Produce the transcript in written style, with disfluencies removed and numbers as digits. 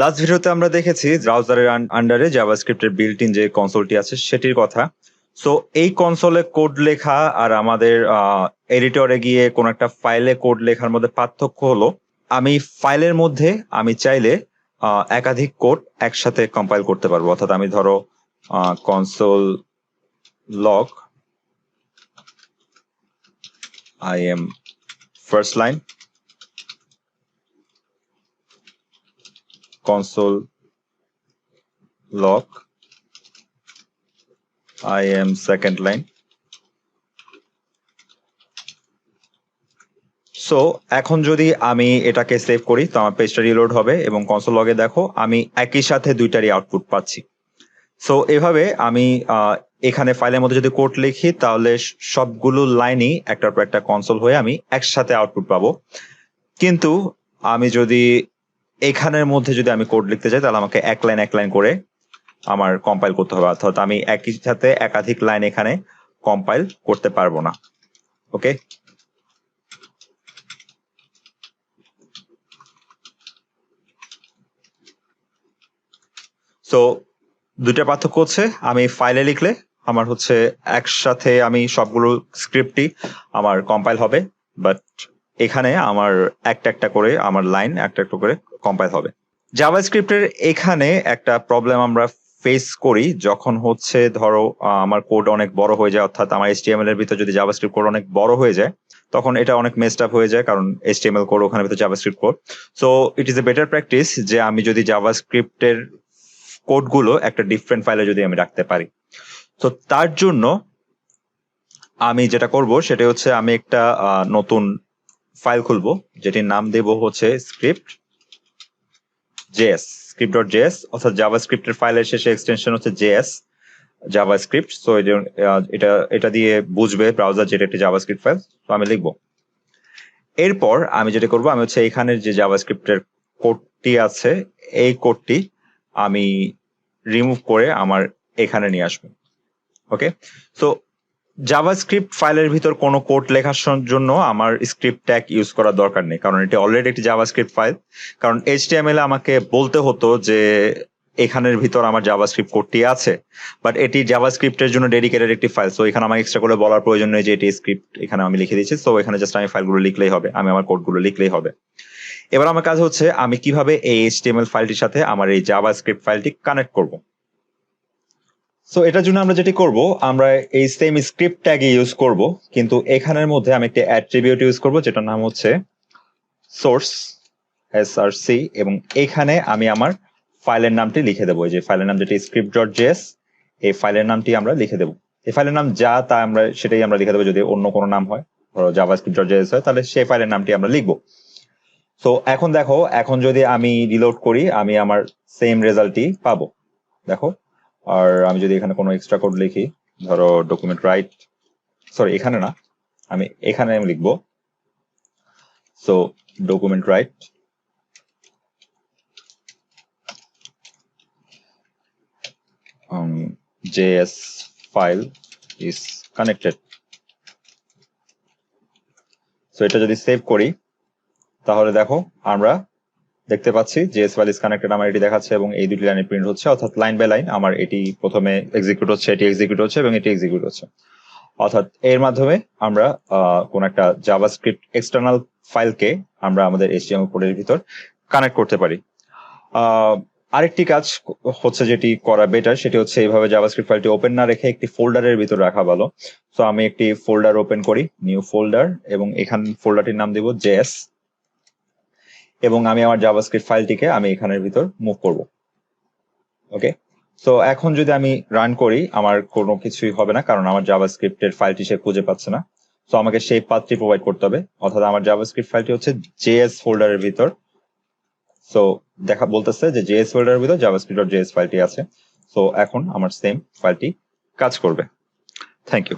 Last ভিডিওতে আমরা দেখেছি ব্রাউজারের আন্ডারে জাভাস্ক্রিপ্টের বিল্ট ইন যে কনসোলটি আছে সেটির কথা। সো এই কনসোলে কোড লেখা আর আমাদের এডিটরে গিয়ে কোন একটা ফাইলে কোড লেখার মধ্যে পার্থক্য হলো আমি ফাইলের মধ্যে আমি চাইলে একাধিক কোড একসাথে কম্পাইল করতে পারবো। অর্থাৎ আমি ধরো console log I am first line, console log I am second line. So এখন যদি আমি এটাকে সেভ করি তো আমার পেজটা রিলোড হবে এবং কনসোল লগে দেখো আমি একই সাথে দুইটারই আউটপুট পাচ্ছি। সো এভাবে আমি এখানে ফাইলের মধ্যে যদি কোড লিখি তাহলে সবগুলো লাইনই একটার পর একটা কনসোল হয়ে আমি একসাথে আউটপুট পাবো। কিন্তু আমি যদি এখানের মধ্যে যদি আমি কোড লিখতে চাই তাহলে আমাকে এক লাইন করে আমার কম্পাইল করতে হবে। অর্থাৎ আমি একই সাথে একাধিক লাইন এখানে কম্পাইল করতে পারবো না। ওকে, সো দুইটা পার্থক্য হচ্ছে আমি ফাইলে লিখলে আমার হচ্ছে একসাথে আমি সবগুলো স্ক্রিপ্টই আমার কম্পাইল হবে, বাট এখানে আমার একটা একটা করে আমার লাইন একটা একটা করে কম্পাইল হবে। জাভাস্ক্রিপ্টের এখানে একটা প্রবলেম আমরা ফেস করি যখন হচ্ছে ধরো আমার কোড অনেক বড় হয়ে যায়, অর্থাৎ আমার এইচটিএমএল এর ভিতর যদি জাভাস্ক্রিপ্ট কোড অনেক বড় হয়ে যায় তখন এটা অনেক মেসড আপ হয়ে যায়, কারণ এইচটিএমএল কোড ওখানে ভিতর JavaScript code. So it is a better practice যে আমি যদি জাভাস্ক্রিপ্টের কোডগুলো একটা ডিফারেন্ট ফাইলে যদি আমি রাখতে পারি। তো তার জন্য আমি যেটা করব সেটা হচ্ছে আমি একটা নতুন ফাইল খুলবো যেটির নাম দেব হচ্ছে script.js, অর্থাৎ জাভাস্ক্রিপ্টের ফাইলের শেষে এক্সটেনশন হচ্ছে js জাভাস্ক্রিপ্ট। সো এটা দিয়ে বুঝবে ব্রাউজার যেটা একটি জাভাস্ক্রিপ্ট ফাইল। তো আমি লিখবো, এরপর আমি যেটা করবো আমি হচ্ছে এখানের যে জাভাস্ক্রিপ্টের কোডটি আছে এই কোডটি আমি রিমুভ করে আমার এখানে নিয়ে আসবো। ওকে, সো জাভাস্ক্রিপ্ট ফাইলের ভিতর কোনো কোড লেখার জন্য আমার স্ক্রিপ্ট ট্যাগ ইউজ করার দরকার নেই, কারণ এটি অলরেডি একটি জাভাস্ক্রিপ্ট ফাইল। কারণ এইচটিএমএল আমাকে বলতে হতো যে এখানের ভিতর আমার জাভাস্ক্রিপ্ট কোডটি আছে, বাট এটি জাভাস্ক্রিপ্টের জন্য ডেডিকেটেড একটি ফাইল। সো এখানে আমার এক্সট্রা করে বলার প্রয়োজন নেই যে এটি স্ক্রিপ্ট এখানে আমি লিখে দিচ্ছি। সো এখানে জাস্ট আমি ফাইলগুলো লিখলেই হবে, আমি আমার কোডগুলো লিখলেই হবে। এবার আমার কাজ হচ্ছে আমি কিভাবে এই এইচটিএমএল ফাইলটির সাথে আমার এই জাভাস্ক্রিপ্ট ফাইলটি কানেক্ট করব। সো এটার জন্য আমরা যেটি করব আমরা এই সেম স্ক্রিপ্ট ট্যাগ ইউজ করব, কিন্তু এখানের মধ্যে আমি একটা অ্যাট্রিবিউট ইউজ করব যেটার নাম হচ্ছে সোর্স src, এবং এখানে আমি আমার ফাইলের নামটি লিখে দেবো। যে ফাইলের নাম যেটি script.js, এই ফাইলের নামটি আমরা লিখে দেবো। এই ফাইলের নাম যা তা আমরা সেটাই আমরা লিখে দেবো। যদি অন্য কোনো নাম হয়, ধরো জাভাস্ক্রিপ্ট.js হয়, তাহলে সেই ফাইলের নামটি আমরা লিখবো। তো এখন দেখো, এখন যদি আমি রিলোড করি আমি আমার সেম রেজাল্টই পাবো, দেখো। আর আমি যদি এখানে কোনো এক্সট্রা কোড লিখি, ধরো ডকুমেন্ট রাইট, সরি এখানে না, আমি এখানে আমি লিখবো so document right js file is connected। So এটা যদি সেভ করি তাহলে দেখো আমরা দেখতে পাচ্ছি js file is connected আমার এটি দেখাচ্ছে এবং এই দুটি লাইনে প্রিন্ট হচ্ছে, অর্থাৎ লাইন বাই লাইন আমার এটি প্রথমে এক্সিকিউট হচ্ছে, এটি এক্সিকিউট হচ্ছে এবং এটি এক্সিকিউট হচ্ছে। অর্থাৎ এর মাধ্যমে আমরা কোন একটা জাভাস্ক্রিপ্ট এক্সটার্নাল ফাইলকে আমরা আমাদের এইচটিএমএল কোডের ভিতর কানেক্ট করতে পারি। আরেকটি কাজ হচ্ছে যেটি করা বেটার সেটি হচ্ছে এইভাবে জাভাস্ক্রিপ্ট ফাইলটি ওপেন না রেখে একটি ফোল্ডারের ভিতর রাখা ভালো। সো আমি একটি ফোল্ডার ওপেন করি, নিউ ফোল্ডার, এবং এখান ফোল্ডারটির নাম দিব js, এবং আমি আমার জাভাস্ক্রিপ্ট ফাইলটিকে আমি এখানের ভিতর মুভ করব। ওকে, সো এখন যদি আমি রান করি আমার কোনো কিছুই হবে না, কারণ আমার জাভাস্ক্রিপ্টের ফাইলটি সে খুঁজে পাচ্ছে না। সো আমাকে সেই পাথটি প্রোভাইড করতে হবে, অর্থাৎ আমার জাভাস্ক্রিপ্ট ফাইলটি হচ্ছে js ফোল্ডারের ভিতর। সো বলতেছে যে js ফোল্ডারের ভিতর জাভাস্ক্রিপ্ট.js ফাইলটি আছে। সো এখন আমার সেম ফাইলটি কাজ করবে। Thank you.